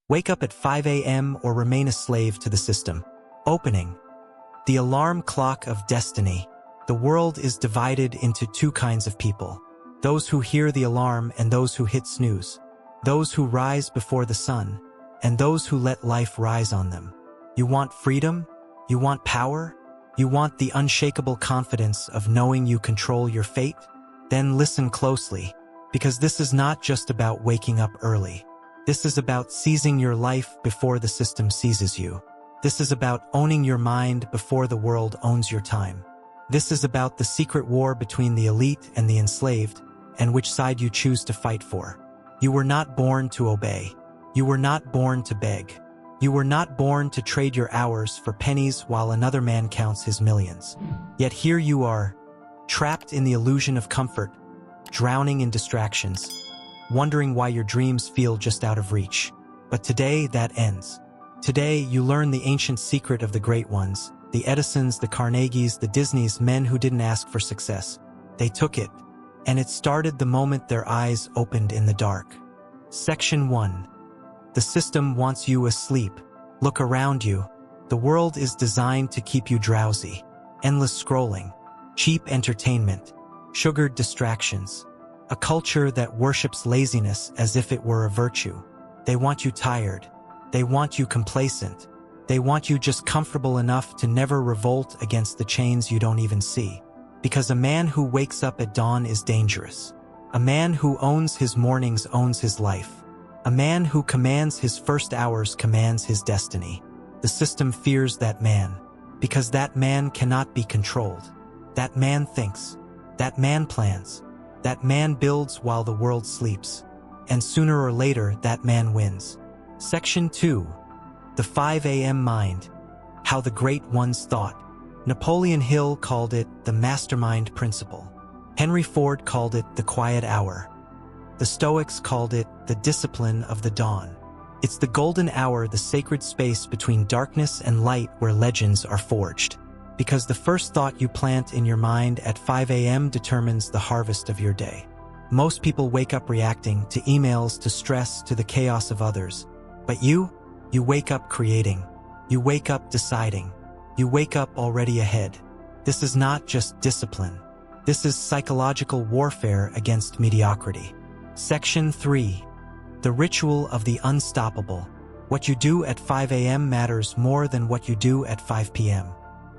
Wake up at 5 a.m. or remain a slave to the system. Opening. The alarm clock of destiny. The world is divided into two kinds of people. Those who hear the alarm and those who hit snooze. Those who rise before the sun, and those who let life rise on them. You want freedom? You want power? You want the unshakable confidence of knowing you control your fate? Then listen closely, because this is not just about waking up early. This is about seizing your life before the system seizes you. This is about owning your mind before the world owns your time. This is about the secret war between the elite and the enslaved, and which side you choose to fight for. You were not born to obey. You were not born to beg. You were not born to trade your hours for pennies while another man counts his millions. Yet here you are, trapped in the illusion of comfort, drowning in distractions, wondering why your dreams feel just out of reach. But today that ends. Today you learn the ancient secret of the great ones, the Edisons, the Carnegies, the Disneys, men who didn't ask for success. They took it, and it started the moment their eyes opened in the dark. Section 1. The system wants you asleep. Look around you. The world is designed to keep you drowsy. Endless scrolling, cheap entertainment, sugared distractions. A culture that worships laziness as if it were a virtue. They want you tired. They want you complacent. They want you just comfortable enough to never revolt against the chains you don't even see. Because a man who wakes up at dawn is dangerous. A man who owns his mornings owns his life. A man who commands his first hours commands his destiny. The system fears that man, because that man cannot be controlled. That man thinks. That man plans. That man builds while the world sleeps. And sooner or later, that man wins. Section 2. The 5 a.m. mind. How the great ones thought. Napoleon Hill called it the mastermind principle. Henry Ford called it the quiet hour. The Stoics called it the discipline of the dawn. It's the golden hour, the sacred space between darkness and light where legends are forged. Because the first thought you plant in your mind at 5 a.m. determines the harvest of your day. Most people wake up reacting to emails, to stress, to the chaos of others. But you wake up creating. You wake up deciding. You wake up already ahead. This is not just discipline. This is psychological warfare against mediocrity. Section 3. The ritual of the unstoppable. What you do at 5 a.m. matters more than what you do at 5 p.m.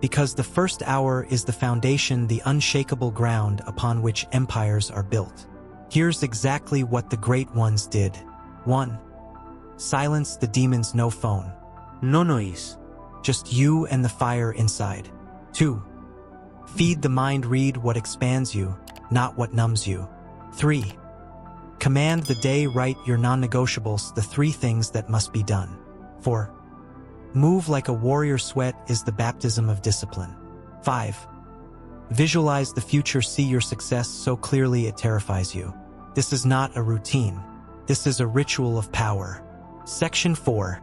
Because the first hour is the foundation, the unshakable ground upon which empires are built. Here's exactly what the great ones did. 1. Silence the demons. No phone. No noise. Just you and the fire inside. 2. Feed the mind. Read what expands you, not what numbs you. 3. Command the day. Write your non-negotiables, the 3 things that must be done. 4. Move like a warrior. Sweat is the baptism of discipline. 5. Visualize the future. See your success so clearly it terrifies you. This is not a routine. This is a ritual of power. Section 4.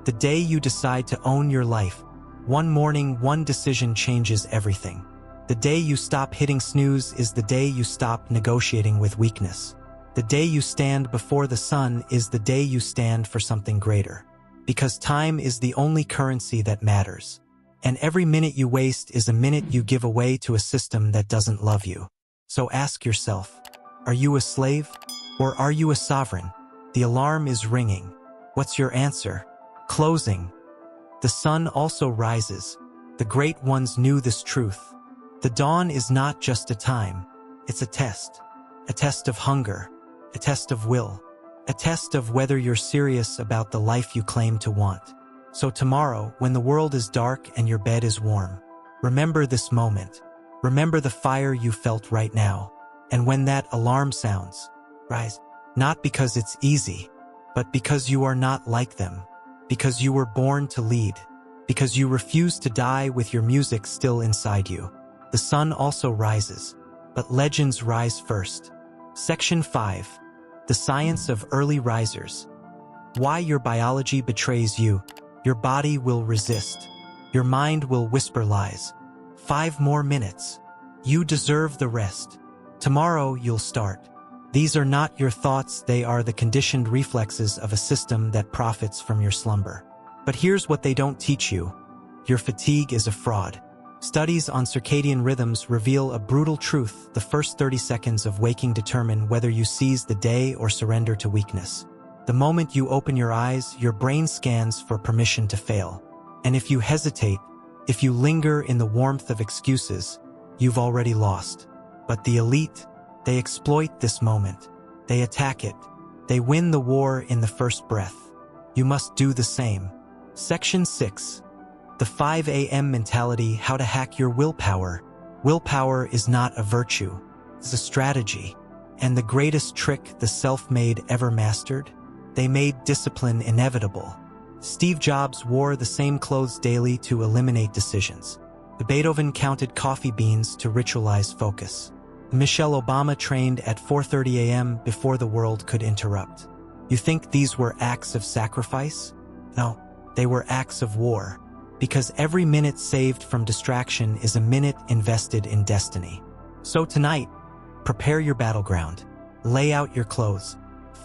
The day you decide to own your life. One morning, one decision changes everything. The day you stop hitting snooze is the day you stop negotiating with weakness. The day you stand before the sun is the day you stand for something greater. Because time is the only currency that matters. And every minute you waste is a minute you give away to a system that doesn't love you. So ask yourself, are you a slave or are you a sovereign? The alarm is ringing. What's your answer? Closing. The sun also rises. The great ones knew this truth. The dawn is not just a time. It's a test. A test of hunger. A test of will. A test of whether you're serious about the life you claim to want. So tomorrow, when the world is dark and your bed is warm, remember this moment. Remember the fire you felt right now. And when that alarm sounds, rise. Not because it's easy, but because you are not like them. Because you were born to lead. Because you refuse to die with your music still inside you. The sun also rises, but legends rise first. Section 5. The science of early risers. Why your biology betrays you. Your body will resist. Your mind will whisper lies. 5 more minutes. You deserve the rest. Tomorrow you'll start. These are not your thoughts, they are the conditioned reflexes of a system that profits from your slumber. But here's what they don't teach you. Your fatigue is a fraud. Studies on circadian rhythms reveal a brutal truth: the first 30 seconds of waking determine whether you seize the day or surrender to weakness. The moment you open your eyes, your brain scans for permission to fail. And if you hesitate, if you linger in the warmth of excuses, you've already lost. But the elite, they exploit this moment. They attack it. They win the war in the first breath. You must do the same. Section 6. The 5 a.m. mentality: how to hack your willpower. Willpower is not a virtue. It's a strategy. And the greatest trick the self-made ever mastered? They made discipline inevitable. Steve Jobs wore the same clothes daily to eliminate decisions. Beethoven counted coffee beans to ritualize focus. Michelle Obama trained at 4:30 a.m. before the world could interrupt. You think these were acts of sacrifice? No, they were acts of war. Because every minute saved from distraction is a minute invested in destiny. So tonight, prepare your battleground. Lay out your clothes.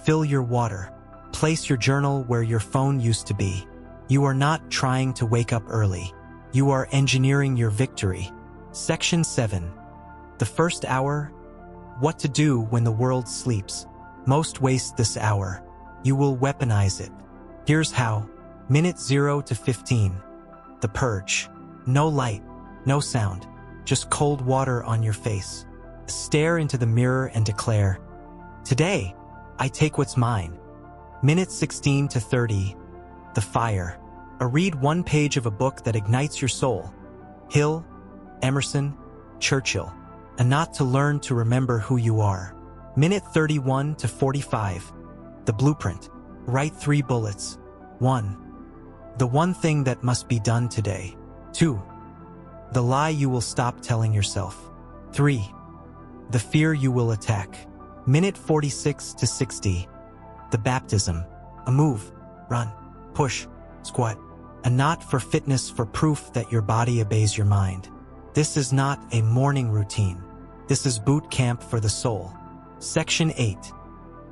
Fill your water. Place your journal where your phone used to be. You are not trying to wake up early. You are engineering your victory. Section 7. The first hour. What to do when the world sleeps. Most waste this hour. You will weaponize it. Here's how. Minute 0 to 15. The purge. No light, no sound, just cold water on your face. Stare into the mirror and declare, "Today, I take what's mine." Minute 16 to 30. The fire. Read one page of a book that ignites your soul. Hill, Emerson, Churchill. And not to learn to remember who you are. Minute 31 to 45. The blueprint. Write 3 bullets. 1. The one thing that must be done today. 2. The lie you will stop telling yourself. 3. The fear you will attack. Minute 46 to 60. The baptism. A move, run, push, squat. A not for fitness, for proof that your body obeys your mind. This is not a morning routine. This is boot camp for the soul. Section 8.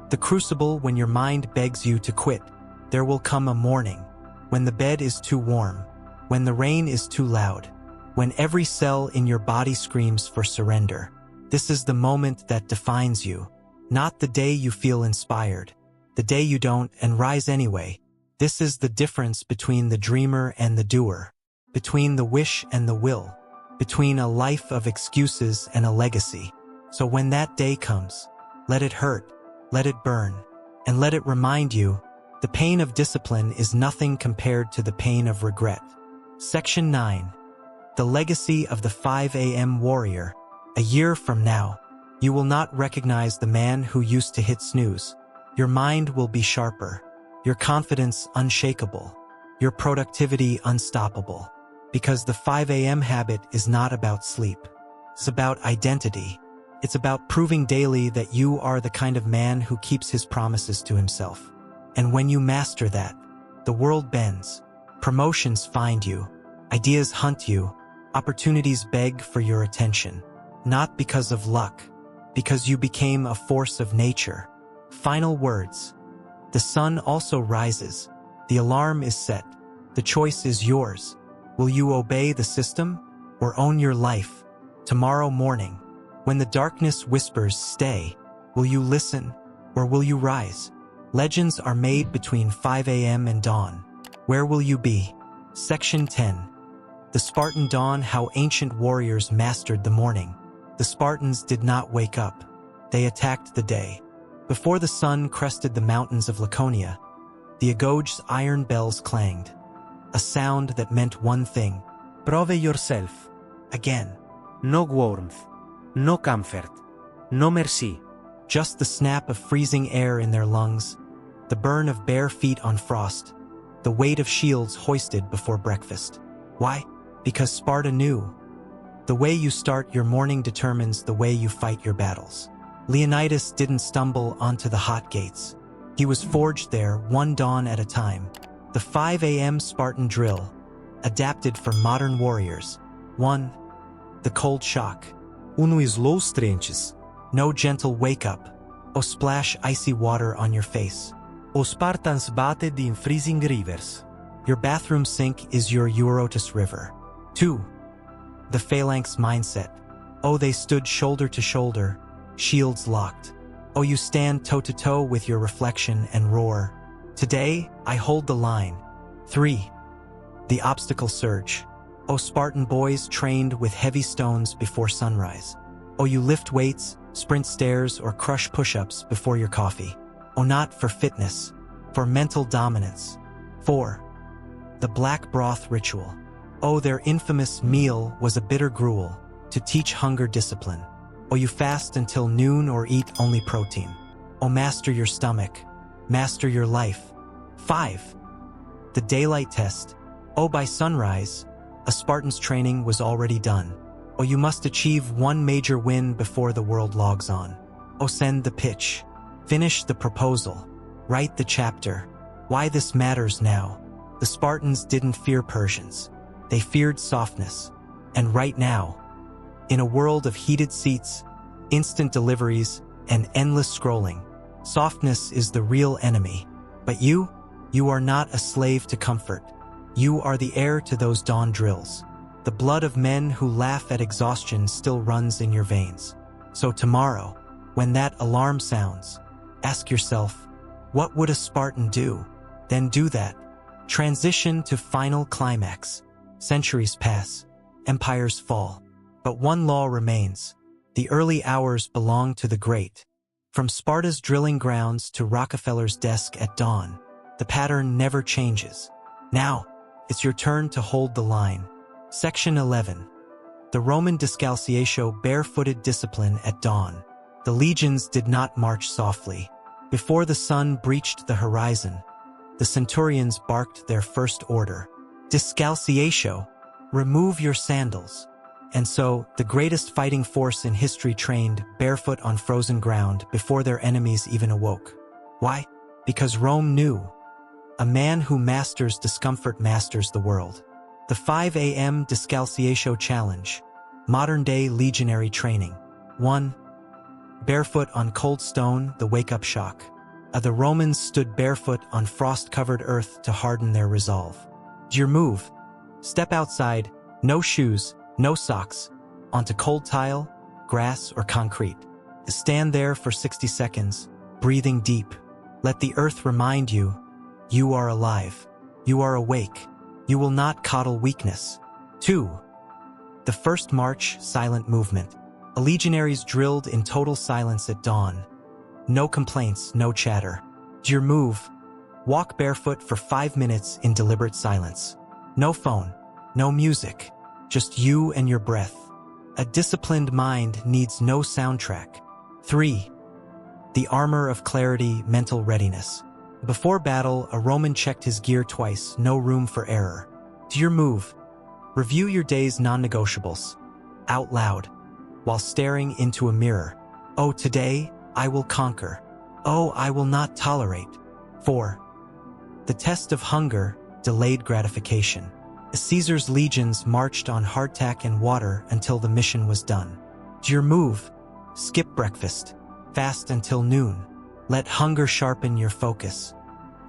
The crucible. When your mind begs you to quit, there will come a morning. When the bed is too warm, when the rain is too loud, when every cell in your body screams for surrender. This is the moment that defines you. Not the day you feel inspired, the day you don't and rise anyway. This is the difference between the dreamer and the doer, between the wish and the will, between a life of excuses and a legacy. So when that day comes, let it hurt, let it burn, and let it remind you, the pain of discipline is nothing compared to the pain of regret. Section 9. The legacy of the 5 a.m. warrior. A year from now, you will not recognize the man who used to hit snooze. Your mind will be sharper, your confidence unshakable, your productivity unstoppable. Because the 5 a.m. habit is not about sleep. It's about identity. It's about proving daily that you are the kind of man who keeps his promises to himself. And when you master that, the world bends. Promotions find you. Ideas hunt you. Opportunities beg for your attention. Not because of luck, because you became a force of nature. Final words. The sun also rises. The alarm is set. The choice is yours. Will you obey the system or own your life? Tomorrow morning, when the darkness whispers, "Stay," will you listen or will you rise? Legends are made between 5 a.m. and dawn. Where will you be? Section 10. The Spartan dawn. How ancient warriors mastered the morning. The Spartans did not wake up. They attacked the day. Before the sun crested the mountains of Laconia, the Agoge's iron bells clanged. A sound that meant one thing. Prove yourself. Again. No warmth. No comfort. No merci. Just the snap of freezing air in their lungs. The burn of bare feet on frost, the weight of shields hoisted before breakfast. Why? Because Sparta knew. The way you start your morning determines the way you fight your battles. Leonidas didn't stumble onto the hot gates. He was forged there, one dawn at a time. The 5 a.m. Spartan drill, adapted for modern warriors. 1. The cold shock. Slow trenches. No gentle wake-up. O splash icy water on your face. O Spartans bathed in freezing rivers. Your bathroom sink is your Eurotas river. 2. The phalanx mindset. Oh, they stood shoulder to shoulder, shields locked. Oh, you stand toe-to-toe with your reflection and roar. Today, I hold the line. 3. The obstacle surge. Oh, Spartan boys trained with heavy stones before sunrise. Oh, you lift weights, sprint stairs, or crush push-ups before your coffee. Oh, not for fitness, for mental dominance. 4. The black broth ritual. Oh, their infamous meal was a bitter gruel to teach hunger discipline. Oh, you fast until noon or eat only protein. Oh, master your stomach, master your life. 5. The daylight test. Oh, by sunrise, a Spartan's training was already done. Oh, you must achieve one major win before the world logs on. Oh, send the pitch, finish the proposal, write the chapter. Why this matters now. The Spartans didn't fear Persians. They feared softness. And right now, in a world of heated seats, instant deliveries, and endless scrolling, softness is the real enemy. But you are not a slave to comfort. You are the heir to those dawn drills. The blood of men who laugh at exhaustion still runs in your veins. So tomorrow, when that alarm sounds, ask yourself, what would a Spartan do? Then do that. Transition to final climax. Centuries pass, empires fall. But one law remains. The early hours belong to the great. From Sparta's drilling grounds to Rockefeller's desk at dawn, the pattern never changes. Now, it's your turn to hold the line. Section 11. The Roman discalciatio barefooted discipline at dawn. The legions did not march softly. Before the sun breached the horizon, the centurions barked their first order. Discalciatio, remove your sandals. And so, the greatest fighting force in history trained barefoot on frozen ground before their enemies even awoke. Why? Because Rome knew. A man who masters discomfort masters the world. The 5 a.m. Discalciatio Challenge. Modern-day legionary training. 1. Barefoot on cold stone, the wake-up shock. The Romans stood barefoot on frost-covered earth to harden their resolve. Your move. Step outside, no shoes, no socks, onto cold tile, grass, or concrete. Stand there for 60 seconds, breathing deep. Let the earth remind you, you are alive. You are awake. You will not coddle weakness. 2. The first march, silent movement. Legionaries drilled in total silence at dawn. No complaints, no chatter. Your move. Walk barefoot for 5 minutes in deliberate silence. No phone, no music, just you and your breath. A disciplined mind needs no soundtrack. 3. The armor of clarity, mental readiness. Before battle, a Roman checked his gear twice, no room for error. To your move, review your day's non-negotiables, out loud, while staring into a mirror. Oh, today, I will conquer. Oh, I will not tolerate. 4. The test of hunger, delayed gratification. Caesar's legions marched on hardtack and water until the mission was done. To your move, skip breakfast, fast until noon. Let hunger sharpen your focus.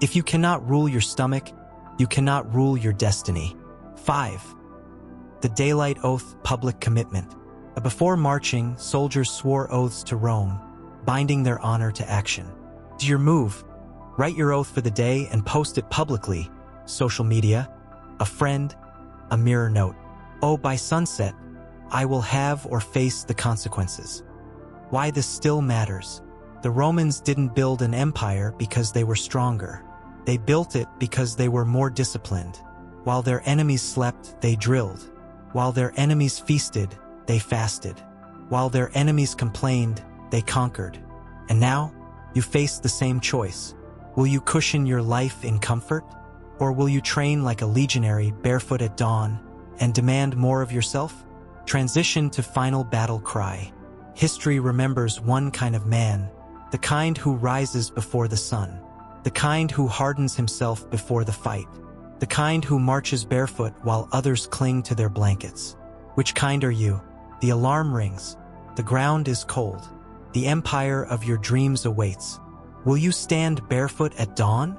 If you cannot rule your stomach, you cannot rule your destiny. 5. The daylight oath, public commitment. Before marching, soldiers swore oaths to Rome, binding their honor to action. To your move, write your oath for the day and post it publicly. Social media, a friend, a mirror note. Oh, by sunset, I will have or face the consequences. Why this still matters. The Romans didn't build an empire because they were stronger. They built it because they were more disciplined. While their enemies slept, they drilled. While their enemies feasted, they fasted. While their enemies complained, they conquered. And now, you face the same choice. Will you cushion your life in comfort? Or will you train like a legionary barefoot at dawn and demand more of yourself? Transition to final battle cry. History remembers one kind of man, the kind who rises before the sun, the kind who hardens himself before the fight, the kind who marches barefoot while others cling to their blankets. Which kind are you? The alarm rings. The ground is cold. The empire of your dreams awaits. Will you stand barefoot at dawn?